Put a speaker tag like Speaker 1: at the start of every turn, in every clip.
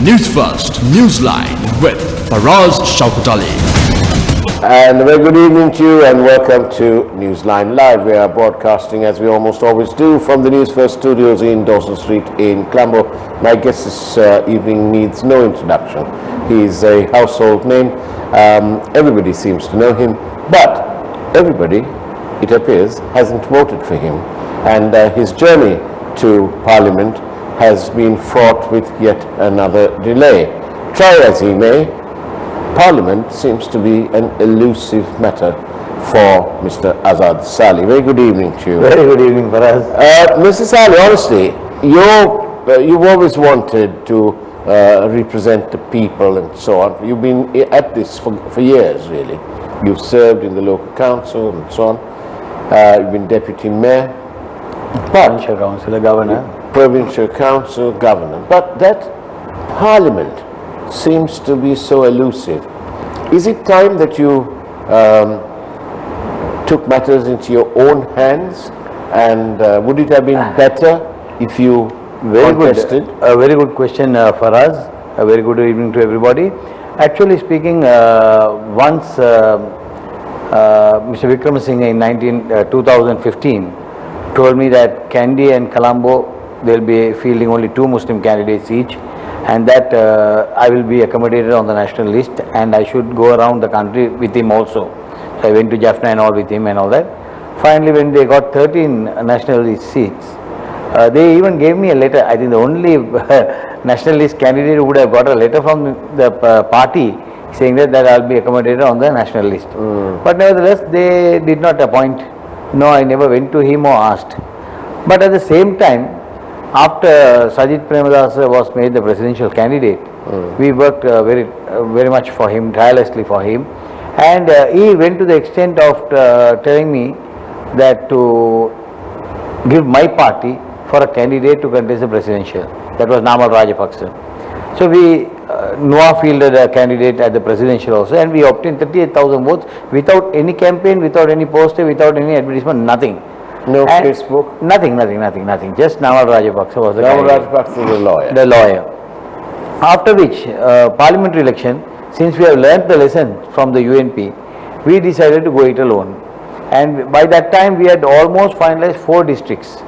Speaker 1: Newsfirst, Newsline with Faraz Shaukat Ali.
Speaker 2: And a very good evening to you and welcome to Newsline Live. We are broadcasting as we almost always do from the Newsfirst studios in Dawson Street in Colombo. My guest this evening needs no introduction. He is a household name. Everybody seems to know him, but everybody, it appears, hasn't voted for him. And his journey to Parliament has been fraught with yet another delay. Try as he may, Parliament seems to be an elusive matter for Mr. Azath Salley. Very good evening to you.
Speaker 3: Very good evening, Faraz.
Speaker 2: Mr. Salley, honestly, you've always wanted to represent the people and so on. You've been at this for years, really. You've served in the local council and so on. You've been deputy mayor.
Speaker 3: Provincial Council, Governor.
Speaker 2: Provincial Council, Governor. But that Parliament seems to be so elusive. Is it time that you took matters into your own hands? And would it have been better if you contested?
Speaker 3: A very good question, Faraz. A very good evening to everybody. Actually speaking, once Mr. Vikram Singh in 2015 told me that Kandy and Colombo, they'll be fielding only 2 Muslim candidates each, and that I will be accommodated on the national list and I should go around the country with him also. So I went to Jaffna and all with him and all that. Finally, when they got 13 national list seats, they even gave me a letter. I think the only national list candidate who would have got a letter from the party saying that I'll be accommodated on the national list. But nevertheless, they did not appoint. No, I never went to him or asked. But at the same time, after Sajid Premadasa was made the presidential candidate, we worked very much for him, tirelessly for him, and he went to the extent of telling me that to give my party for a candidate to contest the presidential. That was Namal Rajapaksa. So we Noah fielded a candidate at the presidential also, and we obtained 38,000 votes without any campaign, without any poster, without any advertisement, nothing.
Speaker 2: No Facebook?
Speaker 3: Nothing. Just Namal Rajapaksa was the
Speaker 2: Namal Rajapaksa is the lawyer.
Speaker 3: The lawyer. After which, parliamentary election, since we have learnt the lesson from the UNP, we decided to go it alone. And by that time, we had almost finalized 4 districts.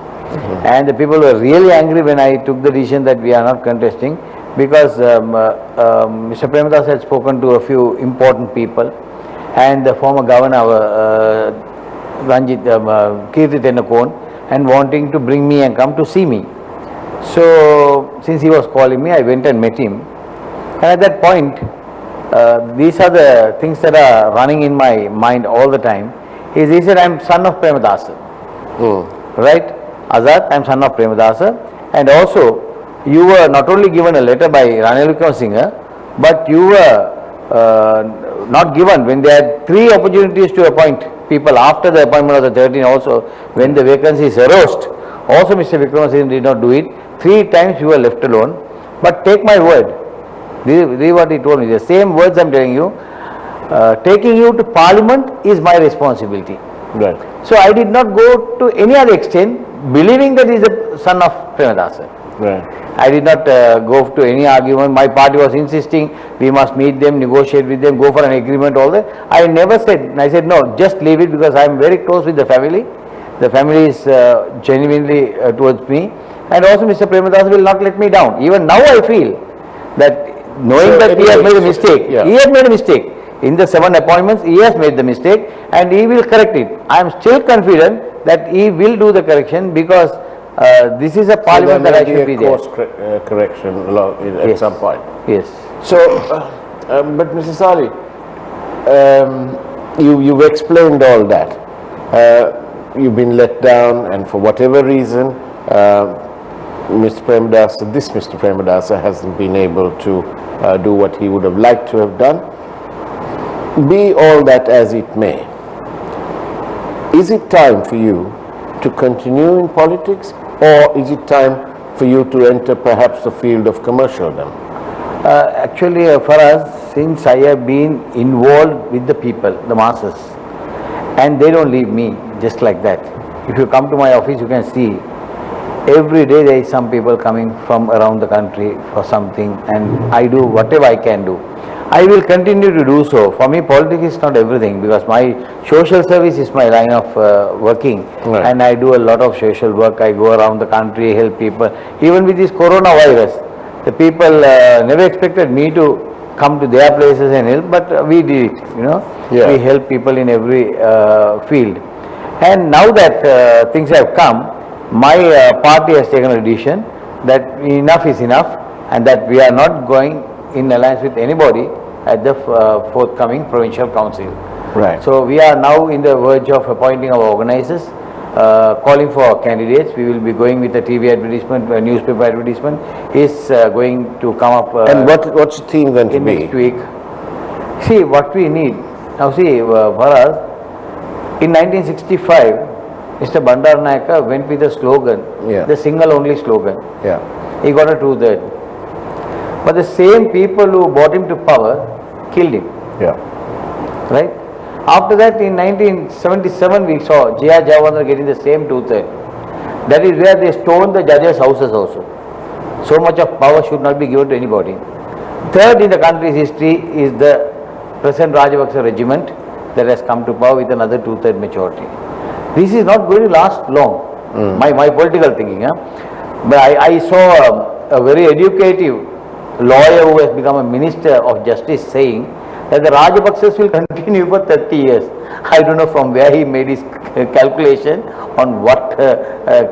Speaker 3: And the people were really angry when I took the decision that we are not contesting, because Mr. Premadasa had spoken to a few important people, and the former governor, Ranjit Kirti Tenakon, and wanting to bring me and come to see me. So since he was calling me, I went and met him. And at that point, these are the things that are running in my mind all the time. He said, I'm son of Premadasa. Right? Azath, I'm son of Premadasa. And also, you were not only given a letter by Ranil Wickramasinghe, but you were not given when they had 3 opportunities to appoint people after the appointment of the 13 also, when the vacancies arose. Also Mr. Wickramasinghe did not do it. 3 times you were left alone. But take my word, this is what he told me, the same words I'm telling you, taking you to Parliament is my responsibility.
Speaker 2: Right.
Speaker 3: So I did not go to any other extent, believing that he is the son of Premadasa.
Speaker 2: Right.
Speaker 3: I did not go to any argument. My party was insisting we must meet them, negotiate with them, go for an agreement, all that. I never said, I said no, just leave it, because I am very close with the family. The family is genuinely towards me, and also Mr. Premadasa will not let me down. Even now I feel that knowing that he has made a mistake, he has made a mistake. In the 7 appointments, he has made the mistake and he will correct it. I am still confident that he will do the correction, because this is a parliament that I should be there.
Speaker 2: Course correction at some point.
Speaker 3: Yes.
Speaker 2: So, but Mr. Salley, you've explained all that. You've been let down, and for whatever reason, Mr. Premadasa hasn't been able to do what he would have liked to have done. Be all that as it may, is it time for you to continue in politics, or is it time for you to enter perhaps the field of commercialdom?
Speaker 3: Actually, Faraz, since I have been involved with the people, the masses, and they don't leave me just like that. If you come to my office, you can see every day there is some people coming from around the country for something, and I do whatever I can do. I will continue to do so. For me, politics is not everything, because my social service is my line of working, and I do a lot of social work. I go around the country, help people. Even with this coronavirus, the people never expected me to come to their places and help, but we did it, you know. We help people in every field. And now that things have come, my party has taken a decision that enough is enough, and that we are not going in alliance with anybody at the forthcoming provincial council.
Speaker 2: Right.
Speaker 3: So we are now in the verge of appointing our organizers, calling for candidates. We will be going with a TV advertisement, a newspaper advertisement is going to come up.
Speaker 2: And what's the theme going to be?
Speaker 3: Next week. See what we need. Now see, for us, in 1965, Mr. Bandaranaike went with a slogan, the single only slogan. He got a 2/3. But the same people who brought him to power killed him. Right? After that, in 1977, we saw J.R. Javandar getting the same 2/3. That is where they stoned the judges' houses also. So much of power should not be given to anybody. Third in the country's history is the present Rajapaksa regiment that has come to power with another 2/3 majority. This is not going to last long. My political thinking. But I saw a very educative lawyer who has become a minister of justice saying that the Rajapaksas will continue for 30 years. I don't know from where he made his calculation, on what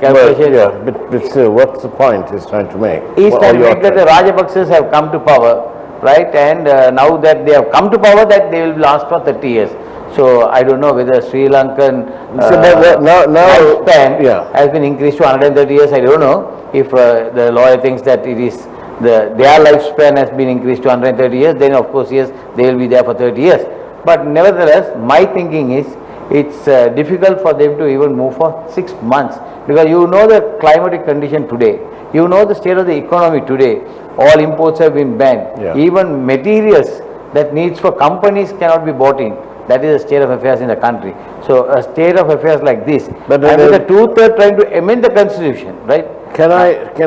Speaker 3: calculation.
Speaker 2: But still, what's the point he's trying to make?
Speaker 3: He's trying to make that the Rajapaksas have come to power, right? And now that they have come to power, that they will last for 30 years. So I don't know whether Sri Lankan lifespan has been increased to 130 years. I don't know if the lawyer thinks that it is their lifespan has been increased to 130 years. Then of course yes, they will be there for 30 years. But nevertheless, my thinking is it's difficult for them to even move for 6 months, because you know the climatic condition today. You know the state of the economy today. All imports have been banned. Even materials that needs for companies cannot be bought in. That is the state of affairs in the country. So a state of affairs like this, and with the 2/3 trying to amend the constitution, right?
Speaker 2: Can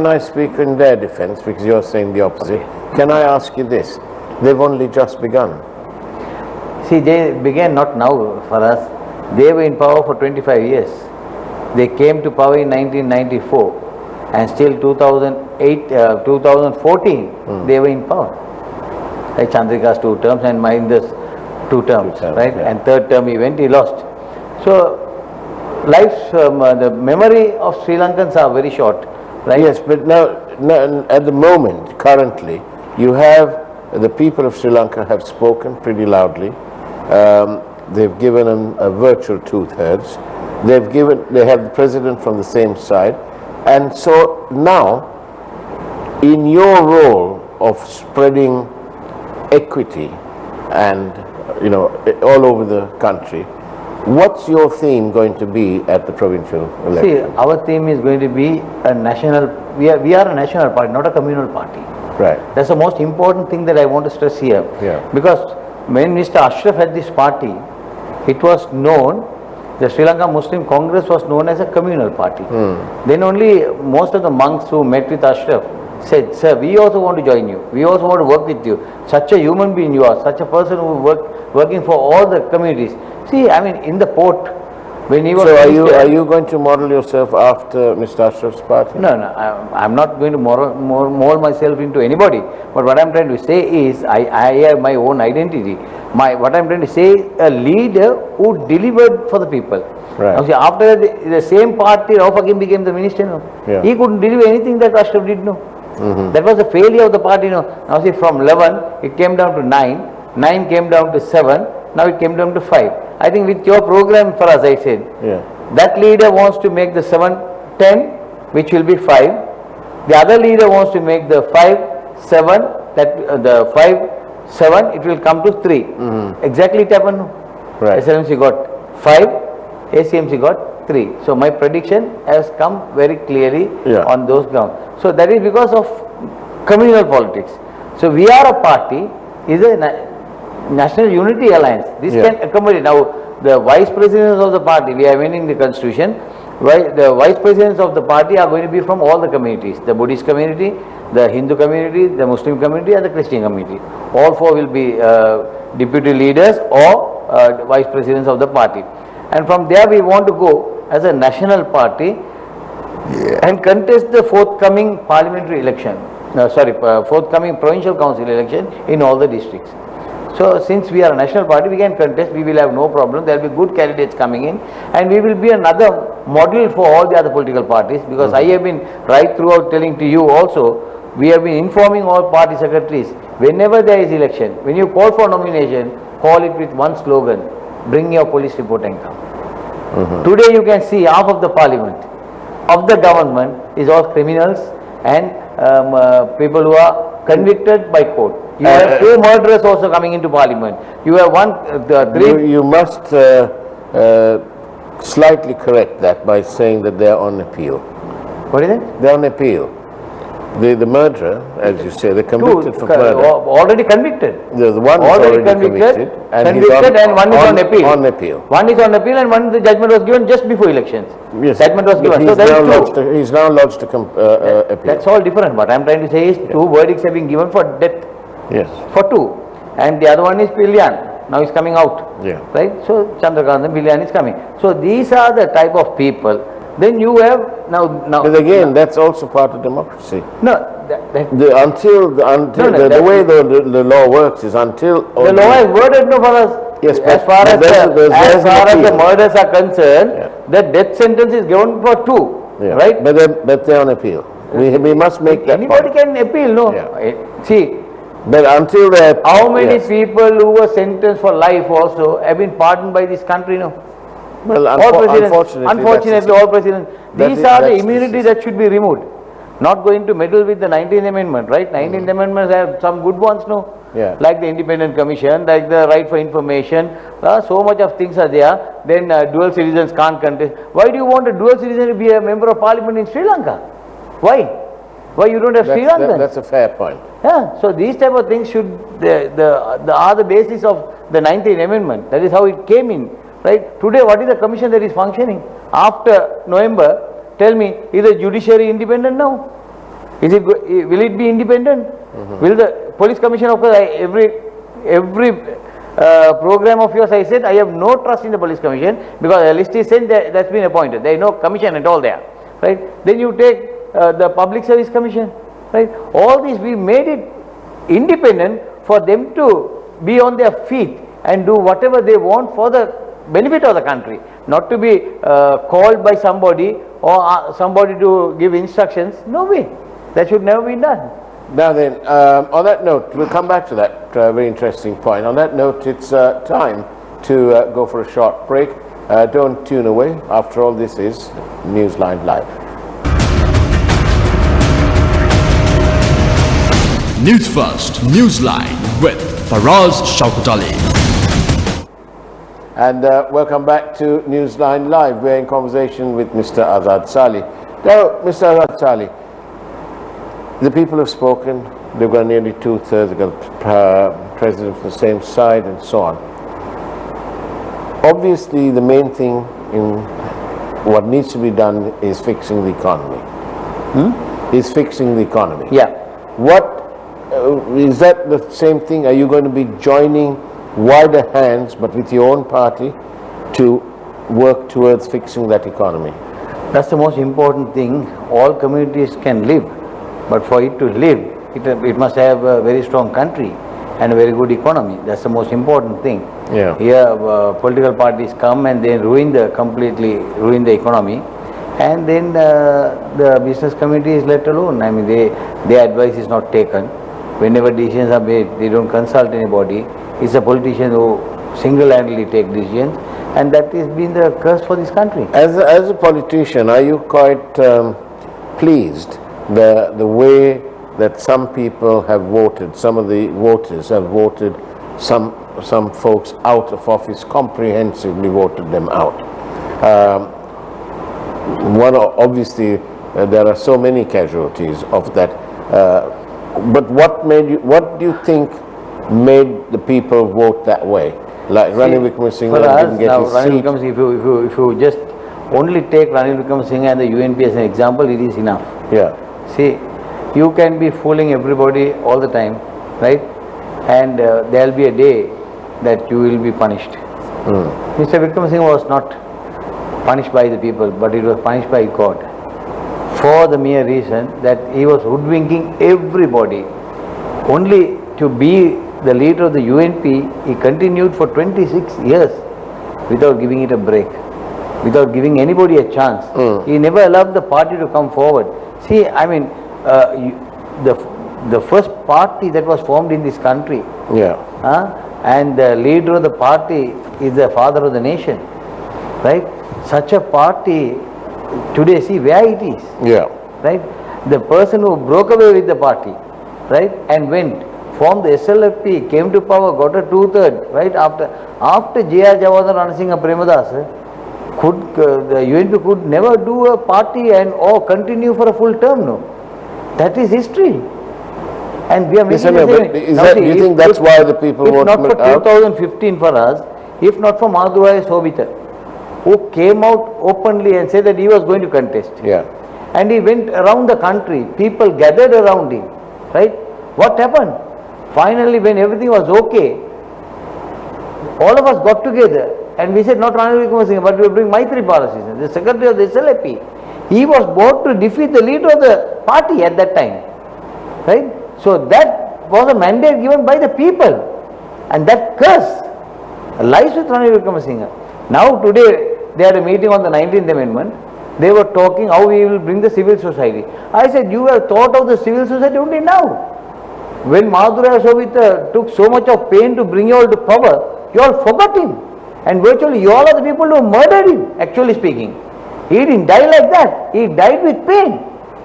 Speaker 2: I speak in their defense, because you're saying the opposite? Can I ask you this? They've only just begun.
Speaker 3: See, they began not now for us. They were in power for 25 years. They came to power in 1994, and still 2014 they were in power. Like Chandrika's 2 terms and Mahinda's 2 terms, right? And 3rd term he went, he lost. So life's the memory of Sri Lankans are very short, right?
Speaker 2: Yes, but now at the moment, currently, you have the people of Sri Lanka have spoken pretty loudly. They've given them a virtual 2/3. They have the president from the same side, and so now, in your role of spreading equity and all over the country, what's your theme going to be at the provincial election?
Speaker 3: See, our theme is going to be a national. We are a national party, not a communal party.
Speaker 2: Right.
Speaker 3: That's the most important thing that I want to stress here. Because when Mr. Ashraf had this party, it was known, the Sri Lanka Muslim Congress was known as a communal party. Then only most of the monks who met with Ashraf said, sir, we also want to join you. We also want to work with you. Such a human being you are, such a person who working for all the communities. See, I mean, in the port, when he was...
Speaker 2: So are you going to model yourself after Mr. Ashraf's party?
Speaker 3: No, I'm not going to mold myself into anybody. But what I'm trying to say is, I have my own identity. What I'm trying to say is a leader who delivered for the people.
Speaker 2: Right.
Speaker 3: Now see, after that, the same party, Rauf Hakim became the minister. No? He couldn't deliver anything that Ashraf did. No. That was the failure of the party. No. Now see, from 11, it came down to 9. 9 came down to 7. Now it came down to 5. I think with your program, for us, I said, that leader wants to make the 7, 10, which will be 5. The other leader wants to make the 5, 7, that the 5, 7, it will come to 3. Exactly it happened.
Speaker 2: Right.
Speaker 3: SLMC got 5, ACMC got 3. So my prediction has come very clearly on those grounds. So that is because of communal politics. So we are a party, is a National Unity Alliance. This can accommodate. Now the vice presidents of the party, we are amending the constitution, the vice presidents of the party are going to be from all the communities, the Buddhist community, the Hindu community, the Muslim community and the Christian community. All four will be deputy leaders or vice presidents of the party. And from there we want to go as a national party and contest the forthcoming parliamentary election, forthcoming provincial council election in all the districts. So since we are a national party, we can contest, we will have no problem, there will be good candidates coming in and we will be another model for all the other political parties, because I have been right throughout telling to you also, we have been informing all party secretaries, whenever there is election, when you call for nomination, call it with one slogan, bring your police report and come. Today you can see half of the parliament, of the government is all criminals and people who are convicted by court. You have two murderers also coming into parliament. You have
Speaker 2: You must slightly correct that by saying that they are on appeal.
Speaker 3: What is it?
Speaker 2: They are on appeal. The murderer, as you say, they're convicted for murder.
Speaker 3: Already convicted.
Speaker 2: The one is already convicted
Speaker 3: and one is on appeal.
Speaker 2: On appeal.
Speaker 3: One is on appeal and one the judgment was given just before elections.
Speaker 2: Yes.
Speaker 3: Judgment was given. So
Speaker 2: he's now lodged a appeal.
Speaker 3: That's all different. What I am trying to say is two verdicts have been given for death.
Speaker 2: Yes.
Speaker 3: For two. And the other one is Pilyan. Now he's coming out.
Speaker 2: Yeah.
Speaker 3: Right? So Chandrakant Pilyan is coming. So these are the type of people. Then you have now.
Speaker 2: But again, that's also part of democracy.
Speaker 3: No,
Speaker 2: the way the law works is until
Speaker 3: the law has worded no for us.
Speaker 2: Yes,
Speaker 3: as far as the murders are concerned, the death sentence is given for two, right?
Speaker 2: But they're on appeal. We must make that.
Speaker 3: Anybody can appeal, no? Yeah. See,
Speaker 2: but until that,
Speaker 3: how many people who were sentenced for life also have been pardoned by this country, no?
Speaker 2: Well,
Speaker 3: unfortunately, all presidents. These are the immunity that should be removed. Not going to meddle with the 19th Amendment, right? 19th Amendments have some good ones, no?
Speaker 2: Yeah.
Speaker 3: Like the independent commission, like the right for information. So much of things are there. Then dual citizens can't contest. Why do you want a dual citizen to be a member of parliament in Sri Lanka? Why? Why you don't have Sri Lanka?
Speaker 2: That's a fair point.
Speaker 3: Yeah. So these type of things should are the basis of the 19th Amendment. That is how it came in. Right? Today, what is the commission that is functioning? After November, tell me, is the judiciary independent now? Will it be independent? Will the police commission, of course, every program of yours I said, I have no trust in the police commission because a list is sent, that's been appointed. There is no commission at all there. Right? Then you take the public service commission. Right? All these, we made it independent for them to be on their feet and do whatever they want for the benefit of the country, not to be called by somebody or somebody to give instructions. No way. That should never be done.
Speaker 2: Now then, on that note, we'll come back to that very interesting point. On that note, it's time to go for a short break. Don't tune away. After all, this is Newsline Live.
Speaker 1: Newsfirst, Newsline with Faraz Shaukat.
Speaker 2: And welcome back to Newsline Live. We're in conversation with Mr. Azath Salley. Now, Mr. Azath Salley, the people have spoken. They've got nearly 2/3. They've got president from the same side and so on. Obviously, the main thing in what needs to be done is fixing the economy. Is fixing the economy.
Speaker 3: Yeah.
Speaker 2: What is that the same thing? Are you going to be joining wider hands, but with your own party, to work towards fixing that economy?
Speaker 3: That's the most important thing. All communities can live, but for it to live, it must have a very strong country and a very good economy. That's the most important thing.
Speaker 2: Yeah.
Speaker 3: Here, political parties come and they completely ruin the economy, and then the business community is let alone. I mean, their advice is not taken. Whenever decisions are made, they don't consult anybody. It's a politician who single-handedly take decisions, and that has been the curse for this country.
Speaker 2: As a politician, are you quite pleased the way that some people have voted? Some of the voters have voted some folks out of office, comprehensively voted them out. Obviously, there are so many casualties of that. But what do you think made the people vote that way? Like Ranil Wickremesinghe didn't get his seat.
Speaker 3: If you just only take Ranil Wickremesinghe and the UNP as an example, it is enough.
Speaker 2: Yeah.
Speaker 3: See, you can be fooling everybody all the time, right? And there will be a day that you will be punished. Mr. Wickremesinghe was not punished by the people, but it was punished by God, for the mere reason that he was hoodwinking everybody. Only to be the leader of the UNP, he continued for 26 years without giving it a break, without giving anybody a chance. He never allowed the party to come forward. See, I mean, the first party that was formed in this country, and the leader of the party is the father of the nation, right? Such a party today, see where it is, right? The person who broke away with the party, right, and went, formed the SLFP, came to power, got a 2/3, right? After J.R. Jawahar Ranasinghe Premadas, the UNP could never do a party or continue for a full term, no. That is history. And we are making the same.
Speaker 2: Do you think that's why the people
Speaker 3: voted out? If not for 2015 for us, if not for Madhuraya Sobhita, who came out openly and said that he was going to contest. And he went around the country, people gathered around him, right? What happened? Finally, when everything was okay, all of us got together and we said not Ranil Wickremesinghe, but we will bring Maitri Balakrishnan, the secretary of the SLFP. He was brought to defeat the leader of the party at that time, right? So that was a mandate given by the people, and that curse lies with Ranil Wickremesinghe. Now today they had a meeting on the 19th Amendment. They were talking how we will bring the civil society. I said, you have thought of the civil society only now. When Madhuraya Sobhita took so much of pain to bring you all to power, you all forgot him. And virtually you all are the people who murdered him, actually speaking. He didn't die like that. He died with pain.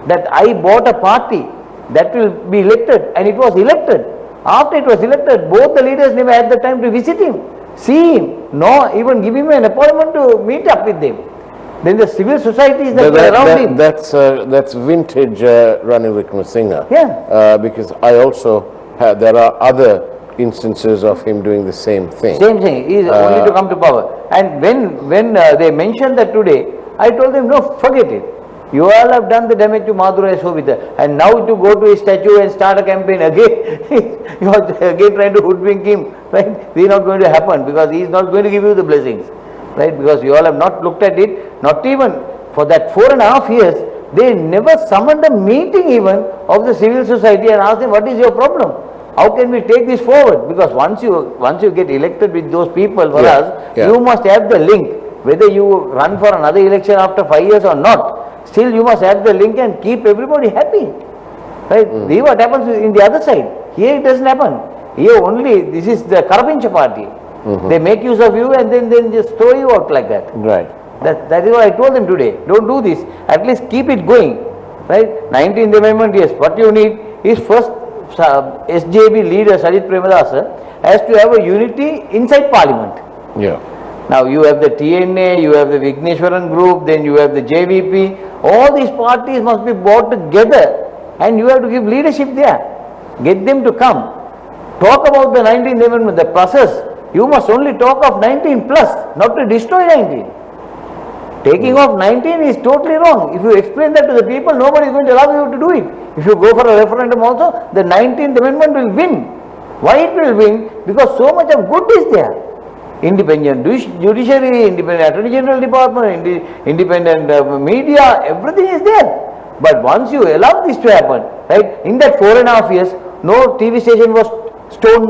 Speaker 3: That I bought a party that will be elected, and it was elected. After it was elected, both the leaders never had the time to visit him, see him, nor even give him an appointment to meet up with them. Then the civil societies that were around him.
Speaker 2: That's vintage Ranil Wickremesinghe. Because I also there are other instances of him doing the same thing.
Speaker 3: Same thing. He is only to come to power. And when they mentioned that today, I told them, no, forget it. You all have done the damage to Madhuraya Sobhita, and now to go to his statue and start a campaign again, you are again trying to hoodwink him, right? This is not going to happen, because he is not going to give you the blessings, right? Because you all have not looked at it, not even for that 4.5 years, they never summoned a meeting even of the civil society and asked them, what is your problem? How can we take this forward? Because once you get elected with those people for us, you must have the link, whether you run for another election after 5 years or not. Still you must have the link and keep everybody happy, right? See what happens in the other side. Here it doesn't happen. Here only, this is the Karapincha party. They make use of you and then just throw you out like that.
Speaker 2: Right.
Speaker 3: That is what I told them today. Don't do this. At least keep it going, right? 19th Amendment, yes. What you need is first SJB leader Sajith Premadasa has to have a unity inside Parliament. Now you have the TNA, you have the Vigneshwaran group, then you have the JVP. All these parties must be brought together, and you have to give leadership there. Get them to come. Talk about the 19th Amendment, the process. You must only talk of 19 plus, not to destroy 19. Taking off 19 is totally wrong. If you explain that to the people, nobody is going to allow you to do it. If you go for a referendum also, the 19th Amendment will win. Why it will win? Because so much of good is there. Independent judiciary, independent attorney general department, independent media, everything is there. But once you allow this to happen, right, in that 4.5 years, no TV station was stoned,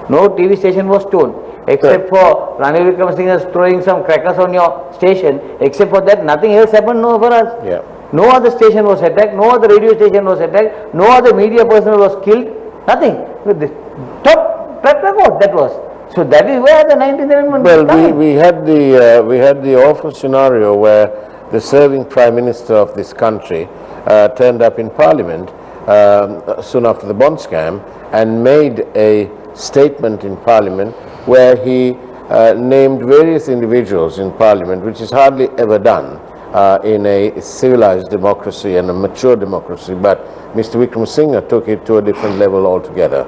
Speaker 3: no TV station was stoned, except for Ranil Wickremesinghe throwing some crackers on your station. Except for that, nothing else happened for us. No other station was attacked, no other radio station was attacked, no other media person was killed, nothing. Top track record that was. So that is where the 19th Amendment.
Speaker 2: Well, we had the awful scenario where the serving Prime Minister of this country turned up in Parliament soon after the bond scam and made a statement in Parliament where he named various individuals in Parliament, which is hardly ever done in a civilized democracy and a mature democracy. But Mr. Wickremesinghe took it to a different level altogether.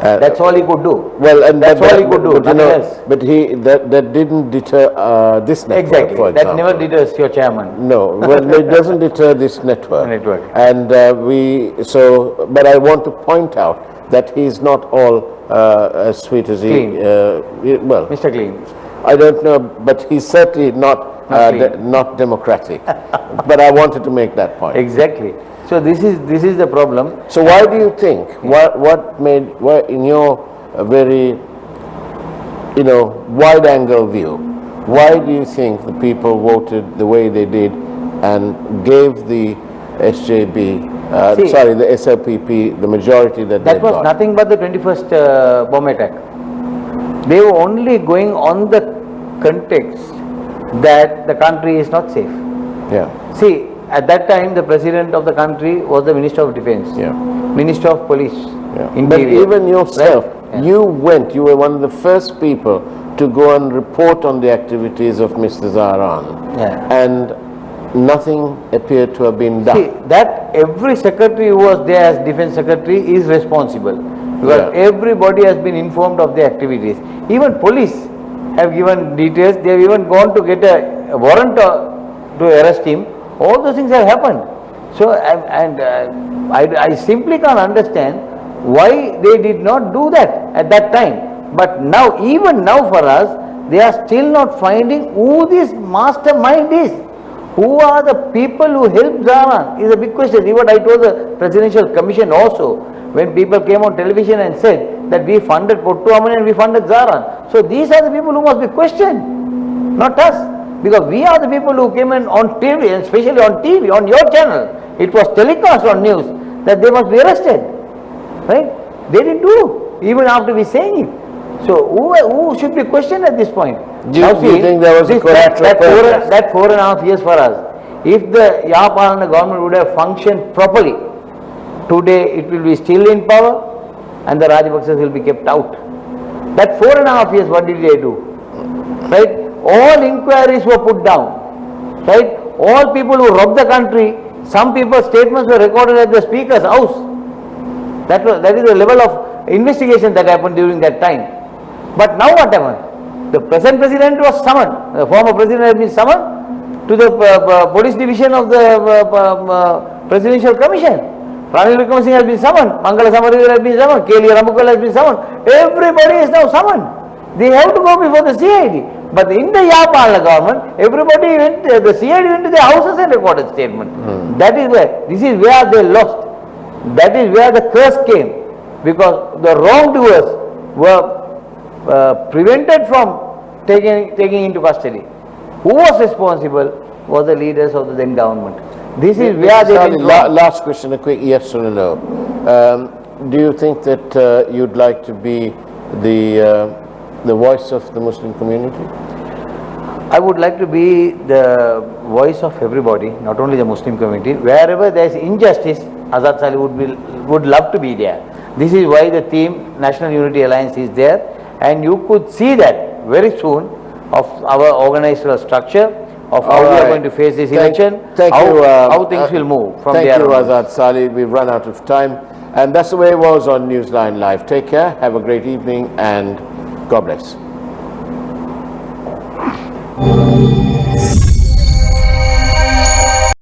Speaker 3: That's all he could do.
Speaker 2: Well, and
Speaker 3: that's all he could do, nothing else.
Speaker 2: But that didn't deter this network,
Speaker 3: Exactly.
Speaker 2: for example.
Speaker 3: That never deters your chairman.
Speaker 2: No, well, it doesn't deter this network. And but I want to point out that he's not all as sweet as well,
Speaker 3: Mr. Clean.
Speaker 2: I don't know, but he's certainly not democratic. But I wanted to make that point.
Speaker 3: Exactly. So this is the problem.
Speaker 2: So why do you think, what in your very, wide angle view, why do you think the people voted the way they did and gave the SJB, the SLPP, the majority that they got?
Speaker 3: That was nothing but the 21st bomb attack. They were only going on the context that the country is not safe.
Speaker 2: Yeah.
Speaker 3: See, at that time the president of the country was the Minister of Defence, Minister of Police, Interior.
Speaker 2: But even yourself,
Speaker 3: right?
Speaker 2: you were one of the first people to go and report on the activities of Mr. Zaran. And nothing appeared to have been done.
Speaker 3: See, that every secretary who was there as Defence Secretary is responsible, because everybody has been informed of the activities. Even police have given details. They have even gone to get a warrant to arrest him. All those things have happened. So, I simply can't understand why they did not do that at that time. But now, even now for us, they are still not finding who this mastermind is. Who are the people who helped Zaran is a big question. Even I told the Presidential Commission also, when people came on television and said that we funded Pottu Amani and we funded Zaran. So these are the people who must be questioned, not us. Because we are the people who came in on TV, and especially on TV, on your channel. It was telecast on news that they must be arrested. Right? They didn't do, even after we saying it. So who should be questioned at this point?
Speaker 2: Do you think there was a correct
Speaker 3: that 4.5 years for us, if the Yapalana government would have functioned properly, today it will be still in power and the Rajapaksas will be kept out. That 4.5 years, what did they do? Right? All inquiries were put down. Right? All people who robbed the country, some people's statements were recorded at the Speaker's house. That is the level of investigation that happened during that time. But now what happened? The present president was summoned, the former president has been summoned to the police division of the Presidential Commission. Ranil Wickramasinghe has been summoned, Mangala Samaraveera has been summoned, K.L. Ramukal has been summoned. Everybody is now summoned. They have to go before the CID. But in the Yapalana government, everybody went, the CID went to their houses and recorded statement. That is where, this is where they lost. That is where the curse came. Because the wrongdoers were prevented from taking into custody. Who was responsible was the leaders of the then government. This is where they went wrong.
Speaker 2: Last question, a quick yes or no. Do you think that you'd like to be the voice of the Muslim community?
Speaker 3: I would like to be the voice of everybody, not only the Muslim community. Wherever there is injustice, Azath Salley would love to be there. This is why the theme National Unity Alliance is there, and you could see that very soon of our organizational structure, of how we are going to face this election, how things will move from there on.
Speaker 2: Thank you, Azath Salley. We've run out of time, and that's the way it was on Newsline Live. Take care, have a great evening, and God bless.